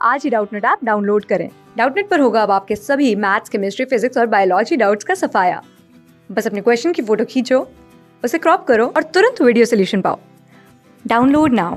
आज ही Doubtnut app download करें। Doubtnut पर होगा अब आपके सभी मैथ्स, केमिस्ट्री, फिजिक्स और बायोलॉजी डाउट्स का सफाया। बस अपने क्वेश्चन की फोटो खींचो, उसे क्रॉप करो और तुरंत वीडियो सोल्यूशन पाओ। Download now.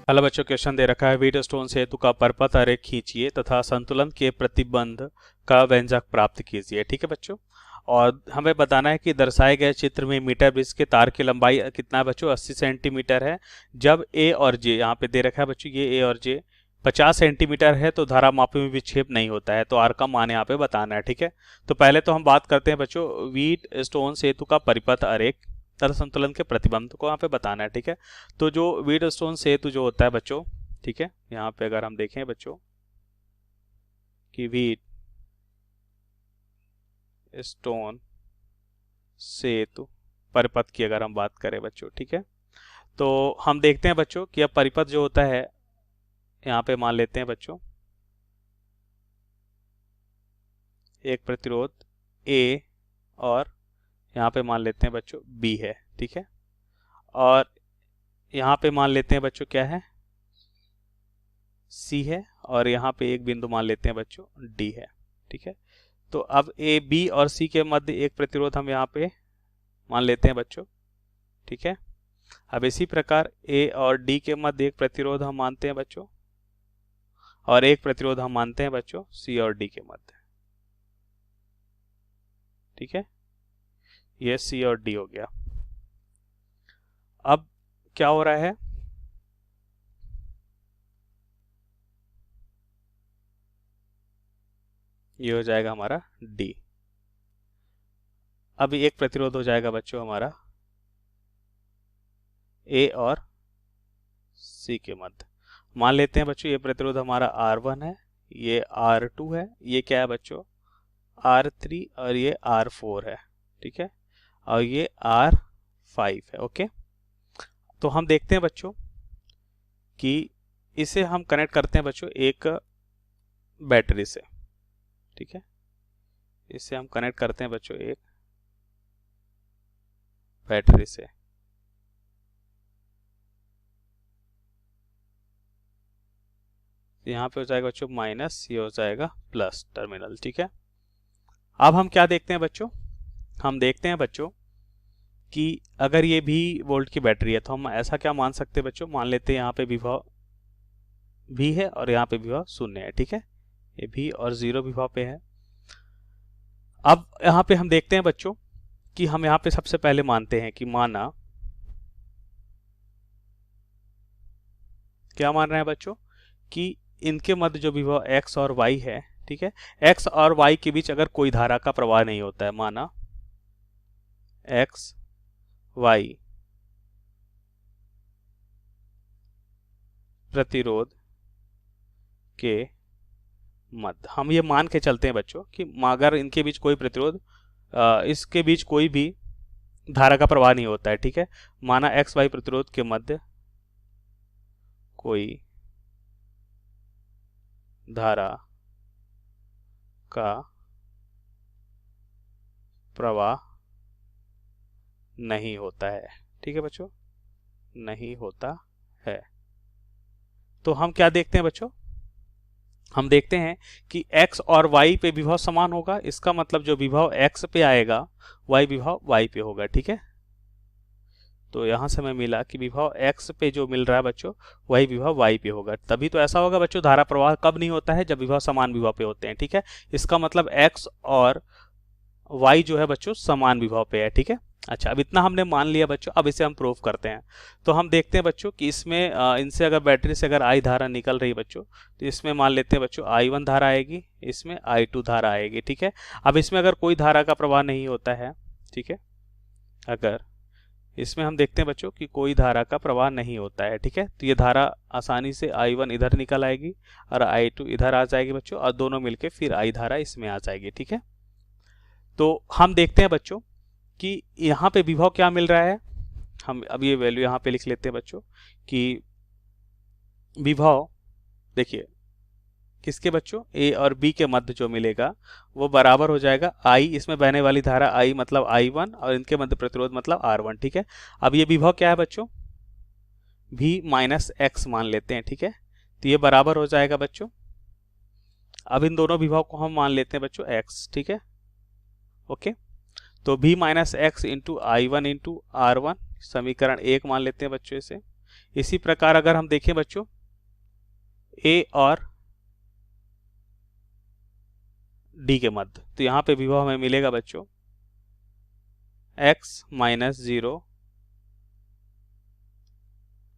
हेलो बच्चों, क्वेश्चन दे रखा है व्हीटस्टोन सेतु का परपथ आरेख खींचिए तथा संतुलन के प्रतिबंध का व्यंजक प्राप्त कीजिए। ठीक है बच्चों, और हमें बताना है कि दर्शाए गए चित्र में मीटर ब्रिज के तार की लंबाई कितना है बच्चों, 80 सेंटीमीटर है। जब ए और जे, यहाँ पे दे रखा है बच्चों ये ए और जे 50 सेंटीमीटर है तो धारा मापी में विक्षेप नहीं होता है, तो आर का मान यहाँ पे बताना है। ठीक है, तो पहले तो हम बात करते हैं बच्चों व्हीटस्टोन सेतु का परिपथ आरेख तथा संतुलन के प्रतिबंध को यहाँ पे बताना है। ठीक है, तो जो व्हीटस्टोन सेतु जो होता है बच्चों, ठीक है, यहाँ पे अगर हम देखें बच्चों कि व्हीटस्टोन सेतु परिपथ की अगर हम बात करें बच्चों, ठीक है, तो हम देखते हैं बच्चों कि अब परिपथ जो होता है यहाँ पे मान लेते हैं बच्चों एक प्रतिरोध A और यहाँ पे मान लेते हैं बच्चों B है। ठीक है, और यहाँ पे मान लेते हैं बच्चों क्या है, C है, और यहाँ पे एक बिंदु मान लेते हैं बच्चों D है। ठीक है, तो अब A, B और C के मध्य एक प्रतिरोध हम यहाँ पे मान लेते हैं बच्चों। ठीक है, अब इसी प्रकार A और D के मध्य एक प्रतिरोध हम मानते हैं बच्चों, और एक प्रतिरोध हम मानते हैं बच्चों C और D के मध्य। ठीक है, ये C और D हो गया। अब क्या हो रहा है, ये हो जाएगा हमारा D। अब एक प्रतिरोध हो जाएगा बच्चों हमारा A और C के मध्य। मान लेते हैं बच्चों ये प्रतिरोध हमारा R1 है, ये R2 है, ये क्या है बच्चों R3 और ये R4 है। ठीक है, और ये R5 है। ओके, तो हम देखते हैं बच्चों कि इसे हम कनेक्ट करते हैं बच्चों एक बैटरी से। ठीक है, इसे हम कनेक्ट करते हैं बच्चों एक बैटरी से। यहाँ पे हो जाएगा बच्चों माइनस, ये हो जाएगा प्लस टर्मिनल। ठीक है, अब हम क्या देखते हैं बच्चों, हम देखते हैं बच्चों कि अगर ये भी वोल्ट की बैटरी है तो हम ऐसा क्या मान सकते हैं बच्चों, मान लेते हैं यहाँ पे विभव V है और यहाँ पे विभव 0 है। ठीक है, ये V और 0 विभव पे है। अब यहाँ पे हम देखते हैं बच्चों कि हम यहाँ पे सबसे पहले मानते हैं कि माना क्या मान रहे हैं बच्चों कि इनके मध्य जो विभव X और Y है, ठीक है, X और Y के बीच अगर कोई धारा का प्रवाह नहीं होता है, माना X Y प्रतिरोध के मध्य, हम ये मान के चलते हैं बच्चों कि अगर इनके बीच कोई प्रतिरोध, इसके बीच कोई भी धारा का प्रवाह नहीं होता है। ठीक है, माना X Y प्रतिरोध के मध्य कोई धारा का प्रवाह नहीं होता है। ठीक है बच्चों, नहीं होता है, तो हम क्या देखते हैं बच्चों, हम देखते हैं कि X और Y पे विभव समान होगा। इसका मतलब जो विभव X पे आएगा Y विभव Y पे होगा। ठीक है, तो यहां से हमें मिला कि विभव X पे जो मिल रहा है बच्चों वही विभव Y पे होगा। तभी तो ऐसा होगा बच्चों, धारा प्रवाह कब नहीं होता है, जब विभव समान विभव पे होते हैं। ठीक है, इसका मतलब X और Y जो है बच्चों समान विभव पे है। ठीक है, अच्छा, अब इतना हमने मान लिया बच्चों, अब इसे हम प्रूफ करते हैं। तो हम देखते हैं बच्चों कि इसमें इनसे अगर बैटरी से अगर I धारा निकल रही बच्चों, तो इसमें मान लेते हैं बच्चों I1 धारा आएगी, इसमें I2 धारा आएगी। ठीक है, अब इसमें अगर कोई धारा का प्रवाह नहीं होता है, ठीक है, अगर इसमें हम देखते हैं बच्चों कि कोई धारा का प्रवाह नहीं होता है। ठीक है, तो ये धारा आसानी से I1 इधर निकल आएगी और I2 इधर आ जाएगी बच्चों, और दोनों मिलके फिर I धारा इसमें आ जाएगी। ठीक है, तो हम देखते हैं बच्चों कि यहाँ पे विभव क्या मिल रहा है, हम अब ये वैल्यू यहाँ पे लिख लेते हैं बच्चों कि विभव देखिए किसके बच्चों, A और B के मध्य जो मिलेगा वो बराबर हो जाएगा I, इसमें बहने वाली धारा I मतलब I1 और इनके मध्य प्रतिरोध मतलब R1। ठीक है, अब ये विभव क्या है बच्चों, V माइनस X मान लेते हैं। ठीक है, तो ये बराबर हो जाएगा बच्चों, अब इन दोनों विभव को हम मान लेते हैं बच्चों x, ठीक है, ओके। तो v minus X into I one into R one, समीकरण 1 मान लेते हैं बच्चों इसे। इसी प्रकार अगर हम देखें बच्चों a और d के मध्य, तो यहाँ पे विभव हमें मिलेगा बच्चों x माइनस 0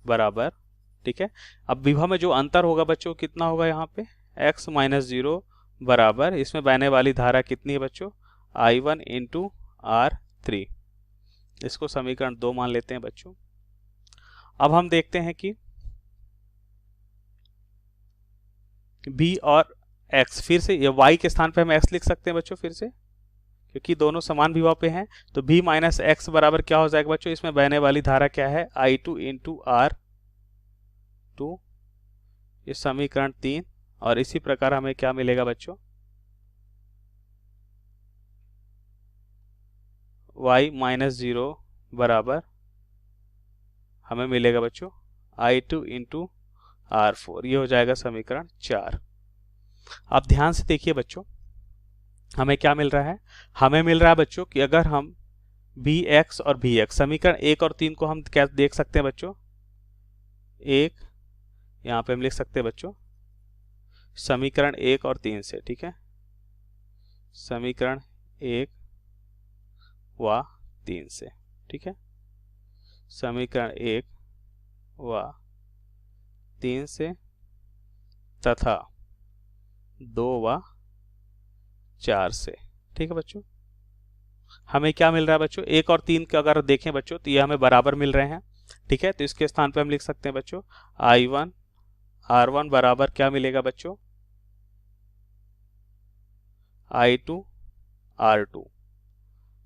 बराबर, ठीक है। अब विभव में जो अंतर होगा बच्चों कितना होगा, यहाँ पे x माइनस 0 बराबर, इसमें बहने वाली धारा कितनी है बच्चों, I1 इंटू R3, इसको समीकरण 2 मान लेते हैं बच्चों। अब हम देखते हैं कि b और x, फिर से ये y के स्थान पे हम x लिख सकते हैं बच्चों फिर से, क्योंकि दोनों समान विभव पे हैं। तो b माइनस एक्स बराबर क्या हो जाएगा बच्चों, इसमें बहने वाली धारा क्या है, I2 इंटू R2, ये समीकरण 3। और इसी प्रकार हमें क्या मिलेगा बच्चों, y माइनस 0 बराबर हमें मिलेगा बच्चों I2 इंटू R4, ये हो जाएगा समीकरण 4। अब ध्यान से देखिए बच्चों, हमें क्या मिल रहा है, हमें मिल रहा है बच्चों कि अगर हम bx और vx, समीकरण 1 और 3 को हम क्या देख सकते हैं बच्चों, एक यहाँ पे हम लिख सकते हैं बच्चों समीकरण 1 और 3 से, ठीक है, समीकरण 1 व 3 से, ठीक है, समीकरण 1 व 3 से तथा 2 व 4 से, ठीक है बच्चों। हमें क्या मिल रहा है बच्चों, 1 और 3 के अगर देखें बच्चों तो ये हमें बराबर मिल रहे हैं, ठीक है। तो इसके स्थान पे हम लिख सकते हैं बच्चों I1 R1 बराबर क्या मिलेगा बच्चों, I2 R2।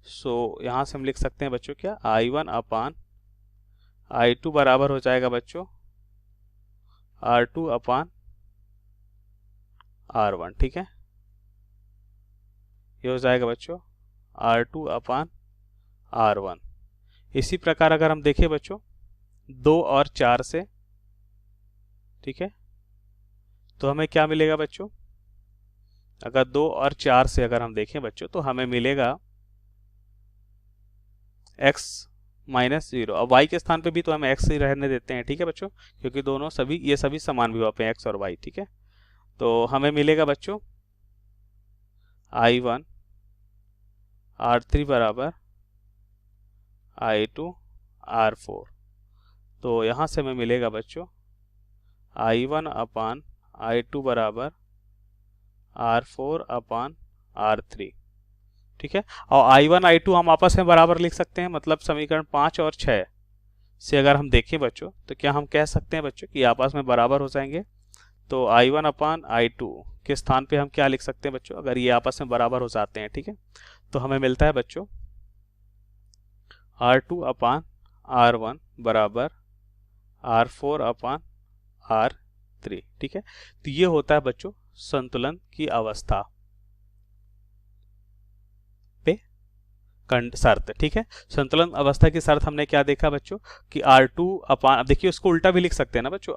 सो यहां से हम लिख सकते हैं बच्चों क्या, I1 अपान I2 बराबर हो जाएगा बच्चों R2 अपान R1, ठीक है, ये हो जाएगा बच्चों R2 अपान R1। इसी प्रकार अगर हम देखें बच्चों 2 और 4 से, ठीक है, तो हमें क्या मिलेगा बच्चों, अगर 2 और 4 से अगर हम देखें बच्चों तो हमें मिलेगा x माइनस 0। अब y के स्थान पे भी तो हम x ही रहने देते हैं, ठीक है बच्चों, क्योंकि दोनों ये सभी समान विभव पे x और y, ठीक है। तो हमें मिलेगा बच्चों I1 R3 बराबर I2 R4। तो यहाँ से हमें मिलेगा बच्चों I1 अपान I2 बराबर R4 अपान R3, ठीक है। और I1 I2 हम आपस में बराबर लिख सकते हैं, मतलब समीकरण 5 और 6 से अगर हम देखें बच्चों तो क्या हम कह सकते हैं बच्चों कि आपस में बराबर हो जाएंगे। तो I1 अपान I2 के स्थान पे हम क्या लिख सकते हैं बच्चों, अगर ये आपस में बराबर हो जाते हैं, ठीक है, तो हमें मिलता है बच्चों R2 अपान R1 बराबर R4 अपान R3, ठीक है। तो ये होता है बच्चों संतुलन की अवस्था पे शर्त, ठीक है। संतुलन अवस्था की शर्त हमने क्या देखा बच्चों कि R2 अपान, अब देखिए उसको उल्टा भी लिख सकते हैं ना बच्चों,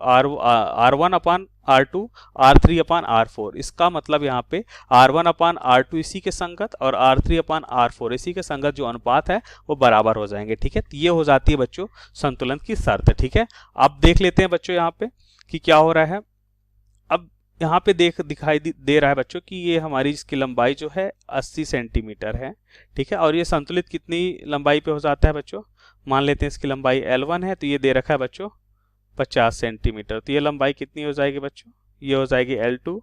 R1 अपान R2 R3 अपान R4। इसका मतलब यहाँ पे R1 अपान R2 इसी के संगत और R3 अपान R4 इसी के संगत जो अनुपात है वो बराबर हो जाएंगे, ठीक है। तो ये हो जाती है बच्चों संतुलन की शर्त, ठीक है। अब देख लेते हैं बच्चों यहाँ पे कि क्या हो रहा है। अब यहाँ पे दिखाई दे रहा है बच्चों कि ये हमारी इसकी लंबाई जो है 80 सेंटीमीटर है, ठीक है। और ये संतुलित कितनी लंबाई पे हो जाता है बच्चों, मान लेते हैं इसकी लंबाई L1 है, तो ये दे रखा है बच्चों 50 सेंटीमीटर। तो ये लंबाई कितनी हो जाएगी बच्चों, ये हो जाएगी L2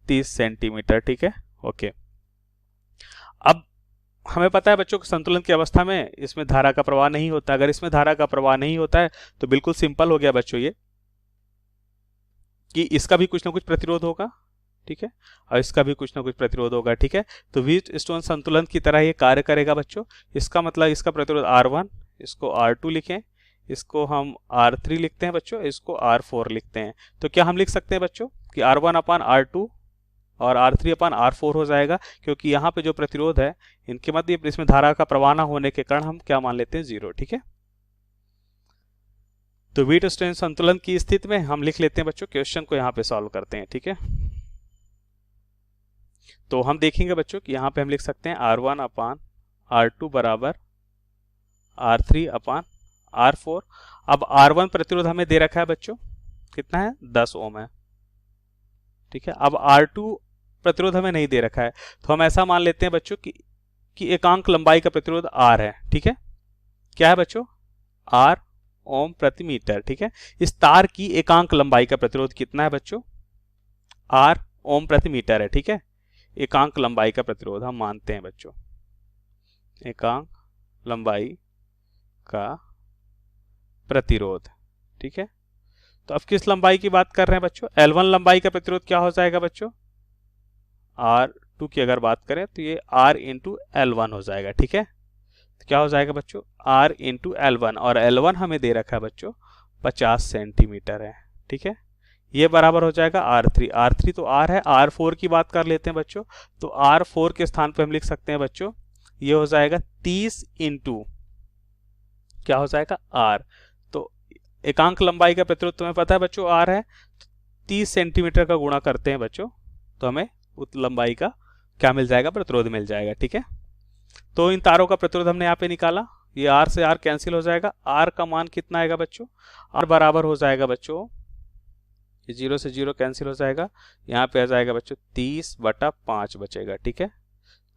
30 सेंटीमीटर, ठीक है, ओके। अब हमें पता है बच्चों संतुलन की अवस्था में इसमें धारा का प्रवाह नहीं होता। अगर इसमें धारा का प्रवाह नहीं होता है तो बिल्कुल सिंपल हो गया बच्चों ये कि इसका भी कुछ ना कुछ प्रतिरोध होगा, ठीक है, और इसका भी कुछ ना कुछ प्रतिरोध होगा, ठीक है। तो व्हीटस्टोन संतुलन की तरह ये कार्य करेगा बच्चों। इसका मतलब इसका प्रतिरोध R1, इसको R2 लिखें, इसको हम R3 लिखते हैं बच्चों, इसको R4 लिखते हैं। तो क्या हम लिख सकते हैं बच्चों कि R1 अपान R2 और R3 अपान R4 हो जाएगा, क्योंकि यहाँ पे जो प्रतिरोध है इनके मध्य इसमें धारा का प्रवाह न होने के कारण हम क्या मान लेते हैं 0, ठीक है। तो वेट और स्ट्रेन संतुलन की स्थिति में हम लिख लेते हैं बच्चों, क्वेश्चन को यहाँ पे सॉल्व करते हैं, ठीक है। तो हम देखेंगे बच्चों कि यहाँ पे हम लिख सकते हैं R1 अपान R2 बराबर R3 अपान R4। अब R1 प्रतिरोध हमें दे रखा है बच्चों, कितना है, 10 ओम है, ठीक है। अब R2 प्रतिरोध हमें नहीं दे रखा है, तो हम ऐसा मान लेते हैं बच्चों कि एकांक लंबाई का प्रतिरोध R है, ठीक है। क्या है बच्चों, R ओम प्रति मीटर, ठीक है। इस तार की एकांक लंबाई का प्रतिरोध कितना है बच्चों, R ओम प्रति मीटर है, ठीक है। एकांक लंबाई का प्रतिरोध हम मानते हैं बच्चों, एकांक लंबाई का प्रतिरोध, ठीक है। तो अब किस लंबाई की बात कर रहे हैं बच्चों, L1 लंबाई का प्रतिरोध क्या हो जाएगा बच्चों, R2 की अगर बात करें तो ये R इंटू L1 हो जाएगा, ठीक है। तो क्या हो जाएगा बच्चों, R इंटू L1, और L1 हमें दे रखा है बच्चों 50 सेंटीमीटर है, ठीक है। ये बराबर हो जाएगा R3, R3 तो R है। R4 की बात कर लेते हैं बच्चों, तो R4 के स्थान पे हम लिख सकते हैं बच्चों, ये हो जाएगा 30 इंटू क्या हो जाएगा R। तो एकांक लंबाई का प्रतिरोध तुम्हें पता है बच्चों R है, 30 सेंटीमीटर का गुणा करते हैं बच्चों, तो हमें उस लंबाई का क्या मिल जाएगा, प्रतिरोध मिल जाएगा, ठीक है। तो इन तारों का प्रतिरोध हमने यहाँ पे निकाला, ये R से R कैंसिल हो जाएगा। R का मान कितना आएगा बच्चों, R बराबर हो जाएगा बच्चों, ये 0 से 0 कैंसिल हो जाएगा, यहाँ पे आ जाएगा बच्चों 30/5 बचेगा, ठीक है।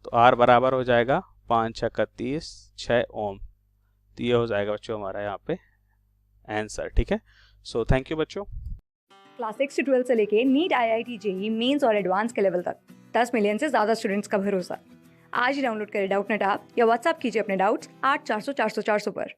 तो R बराबर हो जाएगा 5 × 30 6 ओम। तो ये हो जाएगा बच्चों हमारा यहाँ पे आंसर, ठीक है। सो थैंक यू बच्चों। क्लास 6 से 12 से लेके नीट, IIT, जेईई मेंस और एडवांस के लेवल तक 10 मिलियन से ज़्यादा स्टूडेंट्स का भरोसा। आज ही डाउनलोड करें डाउटनेट ऐप या व्हाट्सएप कीजिए अपने डाउट्स 8400 400 400 पर।